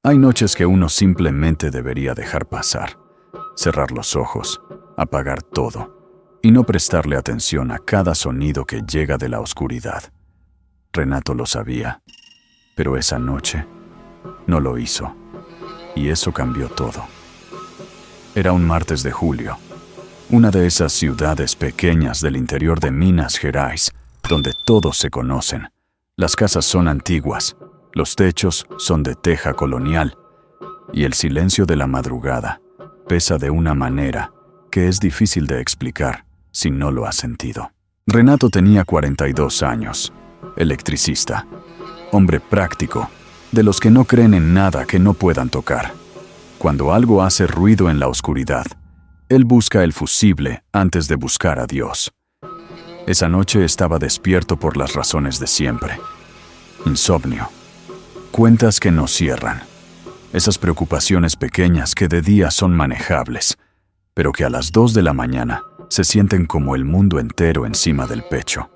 Hay noches que uno simplemente debería dejar pasar, cerrar los ojos, apagar todo y no prestarle atención a cada sonido que llega de la oscuridad. Renato lo sabía, pero esa noche no lo hizo, y eso cambió todo. Era un martes de julio, una de esas ciudades pequeñas del interior de Minas Gerais, donde todos se conocen. Las casas son antiguas, los techos son de teja colonial, y el silencio de la madrugada pesa de una manera que es difícil de explicar si no lo has sentido. Renato tenía 42 años, electricista, hombre práctico, de los que no creen en nada que no puedan tocar. Cuando algo hace ruido en la oscuridad, él busca el fusible antes de buscar a Dios. Esa noche estaba despierto por las razones de siempre. Insomnio. Cuentas que no cierran. Esas preocupaciones pequeñas que de día son manejables, pero que a las 2 de la mañana se sienten como el mundo entero encima del pecho.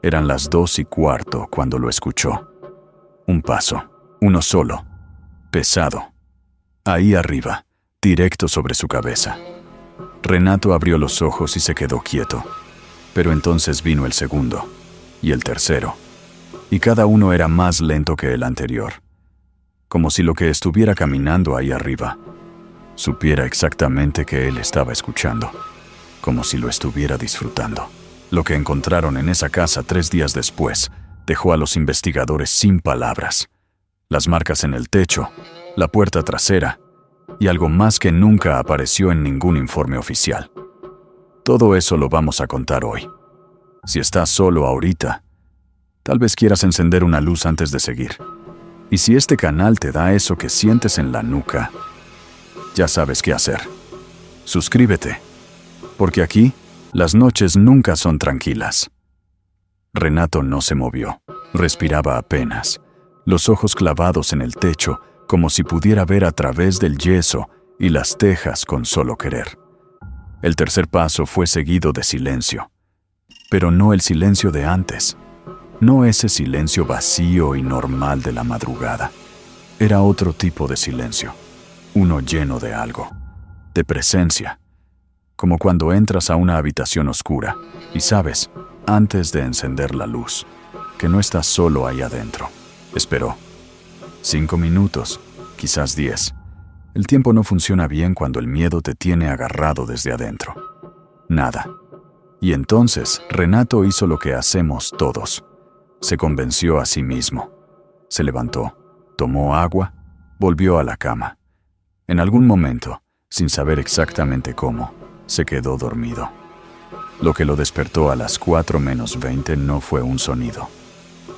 Eran las 2:15 cuando lo escuchó. Un paso, uno solo, pesado. Ahí arriba, directo sobre su cabeza. Renato abrió los ojos y se quedó quieto. Pero entonces vino el segundo, y el tercero, y cada uno era más lento que el anterior. Como si lo que estuviera caminando ahí arriba supiera exactamente que él estaba escuchando, como si lo estuviera disfrutando. Lo que encontraron en esa casa 3 días después dejó a los investigadores sin palabras. Las marcas en el techo, la puerta trasera y algo más que nunca apareció en ningún informe oficial. Todo eso lo vamos a contar hoy. Si estás solo ahorita, tal vez quieras encender una luz antes de seguir. Y si este canal te da eso que sientes en la nuca, ya sabes qué hacer. Suscríbete, porque aquí las noches nunca son tranquilas. Renato no se movió, respiraba apenas, los ojos clavados en el techo como si pudiera ver a través del yeso y las tejas con solo querer. El tercer paso fue seguido de silencio, pero no el silencio de antes. No ese silencio vacío y normal de la madrugada. Era otro tipo de silencio, uno lleno de algo, de presencia, como cuando entras a una habitación oscura y sabes, antes de encender la luz, que no estás solo ahí adentro. Esperó. 5 minutos, quizás 10. El tiempo no funciona bien cuando el miedo te tiene agarrado desde adentro. Nada. Y entonces Renato hizo lo que hacemos todos. Se convenció a sí mismo. Se levantó, tomó agua, volvió a la cama. En algún momento, sin saber exactamente cómo, se quedó dormido. Lo que lo despertó a las 4:20 no fue un sonido.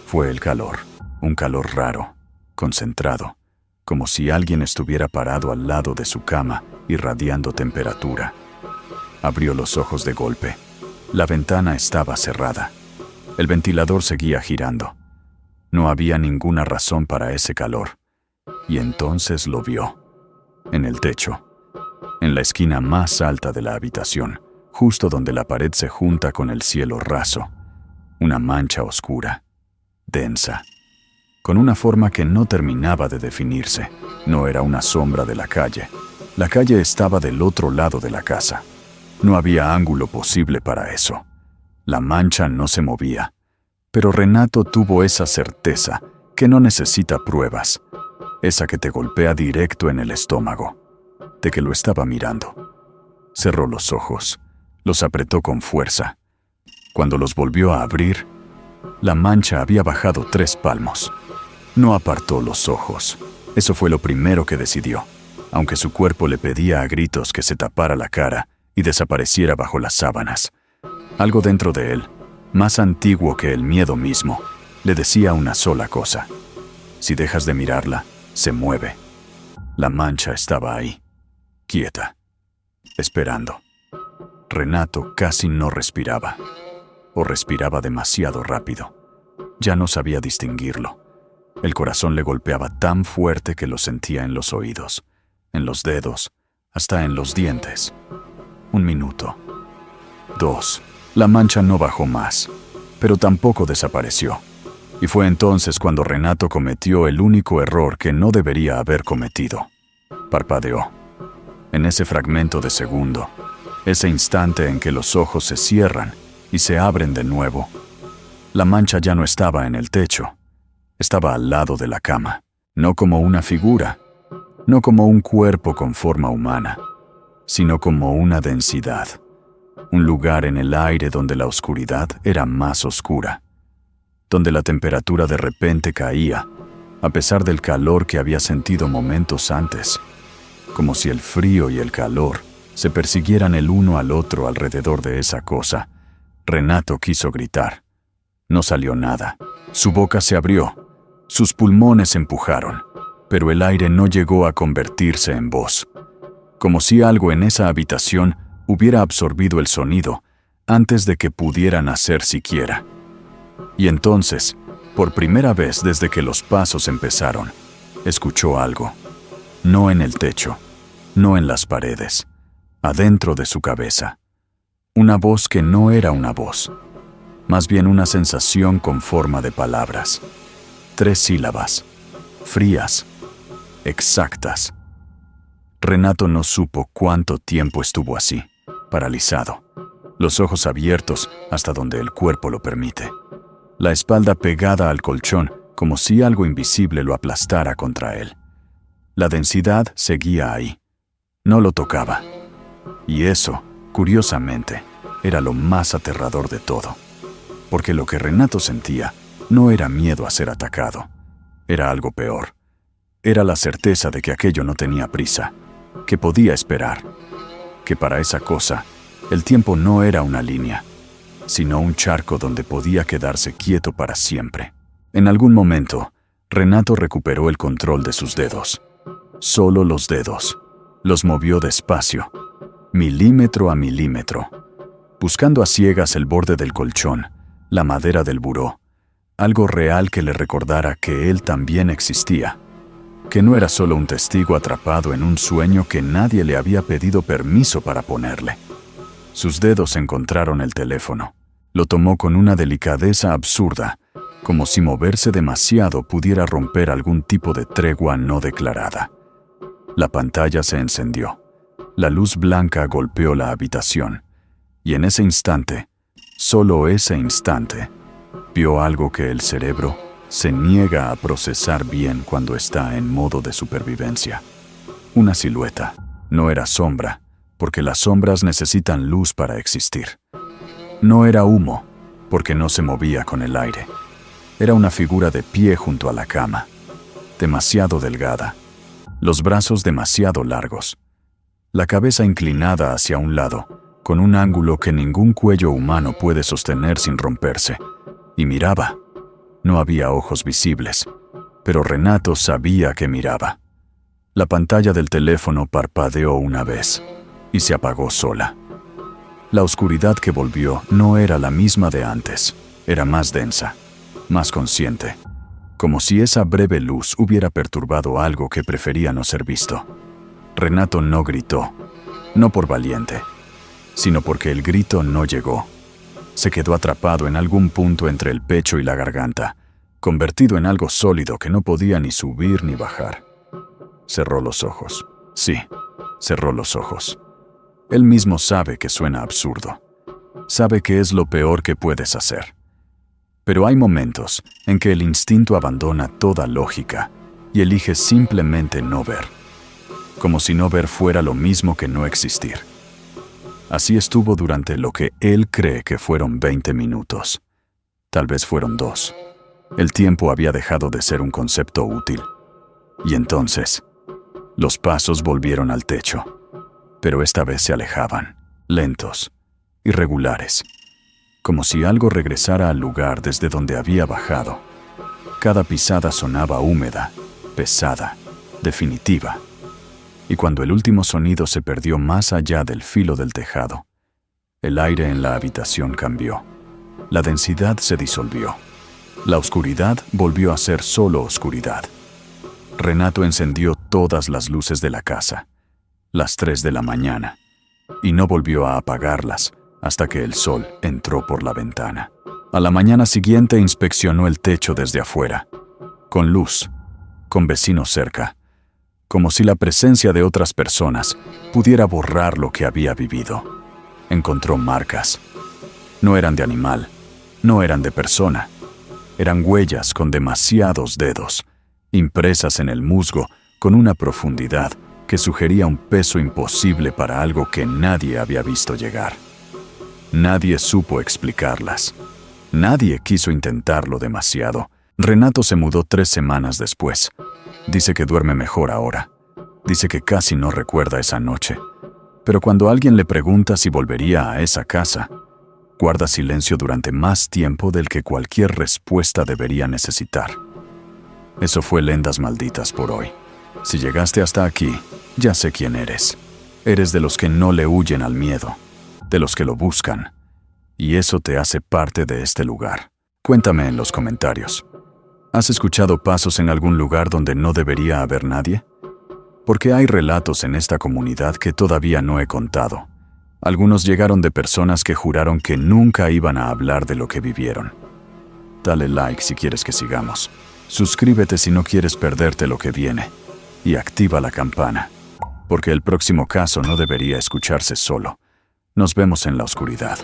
Fue el calor, un calor raro, concentrado, como si alguien estuviera parado al lado de su cama, irradiando temperatura. Abrió los ojos de golpe. La ventana estaba cerrada. El ventilador seguía girando. No había ninguna razón para ese calor. Y entonces lo vio. En el techo. En la esquina más alta de la habitación, justo donde la pared se junta con el cielo raso. Una mancha oscura, densa, con una forma que no terminaba de definirse. No era una sombra de la calle. La calle estaba del otro lado de la casa. No había ángulo posible para eso. La mancha no se movía. Pero Renato tuvo esa certeza que no necesita pruebas, esa que te golpea directo en el estómago, de que lo estaba mirando. Cerró los ojos, los apretó con fuerza. Cuando los volvió a abrir, la mancha había bajado 3 palmos. No apartó los ojos. Eso fue lo primero que decidió, aunque su cuerpo le pedía a gritos que se tapara la cara y desapareciera bajo las sábanas. Algo dentro de él, más antiguo que el miedo mismo, le decía una sola cosa. Si dejas de mirarla, se mueve. La mancha estaba ahí, quieta, esperando. Renato casi no respiraba, o respiraba demasiado rápido. Ya no sabía distinguirlo. El corazón le golpeaba tan fuerte que lo sentía en los oídos, en los dedos, hasta en los dientes. 1 minuto. 2. La mancha no bajó más, pero tampoco desapareció. Y fue entonces cuando Renato cometió el único error que no debería haber cometido. Parpadeó. En ese fragmento de segundo, ese instante en que los ojos se cierran y se abren de nuevo, la mancha ya no estaba en el techo, estaba al lado de la cama, no como una figura, no como un cuerpo con forma humana, sino como una densidad, un lugar en el aire donde la oscuridad era más oscura, donde la temperatura de repente caía, a pesar del calor que había sentido momentos antes, como si el frío y el calor se persiguieran el uno al otro alrededor de esa cosa. Renato quiso gritar. No salió nada. Su boca se abrió, sus pulmones empujaron, pero el aire no llegó a convertirse en voz. Como si algo en esa habitación hubiera absorbido el sonido antes de que pudiera nacer siquiera. Y entonces, por primera vez desde que los pasos empezaron, escuchó algo. No en el techo, no en las paredes, adentro de su cabeza. Una voz que no era una voz, más bien una sensación con forma de palabras. 3 sílabas, frías, exactas. Renato no supo cuánto tiempo estuvo así, paralizado, los ojos abiertos hasta donde el cuerpo lo permite, la espalda pegada al colchón como si algo invisible lo aplastara contra él. La densidad seguía ahí, no lo tocaba. Y eso, curiosamente, era lo más aterrador de todo, porque lo que Renato sentía no era miedo a ser atacado, era algo peor. Era la certeza de que aquello no tenía prisa, que podía esperar, que para esa cosa el tiempo no era una línea, sino un charco donde podía quedarse quieto para siempre. En algún momento, Renato recuperó el control de sus dedos. Solo los dedos. Los movió despacio, milímetro a milímetro, buscando a ciegas el borde del colchón, la madera del buró, algo real que le recordara que él también existía, que no era solo un testigo atrapado en un sueño que nadie le había pedido permiso para ponerle. Sus dedos encontraron el teléfono. Lo tomó con una delicadeza absurda, como si moverse demasiado pudiera romper algún tipo de tregua no declarada. La pantalla se encendió. La luz blanca golpeó la habitación. Y en ese instante, solo ese instante, vio algo que el cerebro se niega a procesar bien cuando está en modo de supervivencia. Una silueta. No era sombra, porque las sombras necesitan luz para existir. No era humo, porque no se movía con el aire. Era una figura de pie junto a la cama, demasiado delgada, los brazos demasiado largos, la cabeza inclinada hacia un lado, con un ángulo que ningún cuello humano puede sostener sin romperse, y miraba. No había ojos visibles, pero Renato sabía que miraba. La pantalla del teléfono parpadeó una vez, y se apagó sola. La oscuridad que volvió no era la misma de antes, era más densa, más consciente, como si esa breve luz hubiera perturbado algo que prefería no ser visto. Renato no gritó, no por valiente, sino porque el grito no llegó. Se quedó atrapado en algún punto entre el pecho y la garganta, convertido en algo sólido que no podía ni subir ni bajar. Cerró los ojos. Sí, cerró los ojos. Él mismo sabe que suena absurdo. Sabe que es lo peor que puedes hacer. Pero hay momentos en que el instinto abandona toda lógica y elige simplemente no ver. Como si no ver fuera lo mismo que no existir. Así estuvo durante lo que él cree que fueron 20 minutos. Tal vez fueron 2. El tiempo había dejado de ser un concepto útil. Y entonces, los pasos volvieron al techo. Pero esta vez se alejaban, lentos, irregulares, como si algo regresara al lugar desde donde había bajado. Cada pisada sonaba húmeda, pesada, definitiva. Y cuando el último sonido se perdió más allá del filo del tejado, el aire en la habitación cambió. La densidad se disolvió. La oscuridad volvió a ser solo oscuridad. Renato encendió todas las luces de la casa, las 3 de la mañana, y no volvió a apagarlas hasta que el sol entró por la ventana. A la mañana siguiente inspeccionó el techo desde afuera, con luz, con vecinos cerca, como si la presencia de otras personas pudiera borrar lo que había vivido. Encontró marcas. No eran de animal, no eran de persona. Eran huellas con demasiados dedos, impresas en el musgo con una profundidad que sugería un peso imposible para algo que nadie había visto llegar. Nadie supo explicarlas. Nadie quiso intentarlo demasiado. Renato se mudó 3 semanas después. Dice que duerme mejor ahora. Dice que casi no recuerda esa noche. Pero cuando alguien le pregunta si volvería a esa casa, guarda silencio durante más tiempo del que cualquier respuesta debería necesitar. Eso fue Lendas Malditas por hoy. Si llegaste hasta aquí, ya sé quién eres. Eres de los que no le huyen al miedo, de los que lo buscan. Y eso te hace parte de este lugar. Cuéntame en los comentarios. ¿Has escuchado pasos en algún lugar donde no debería haber nadie? Porque hay relatos en esta comunidad que todavía no he contado. Algunos llegaron de personas que juraron que nunca iban a hablar de lo que vivieron. Dale like si quieres que sigamos. Suscríbete si no quieres perderte lo que viene. Y activa la campana. Porque el próximo caso no debería escucharse solo. Nos vemos en la oscuridad.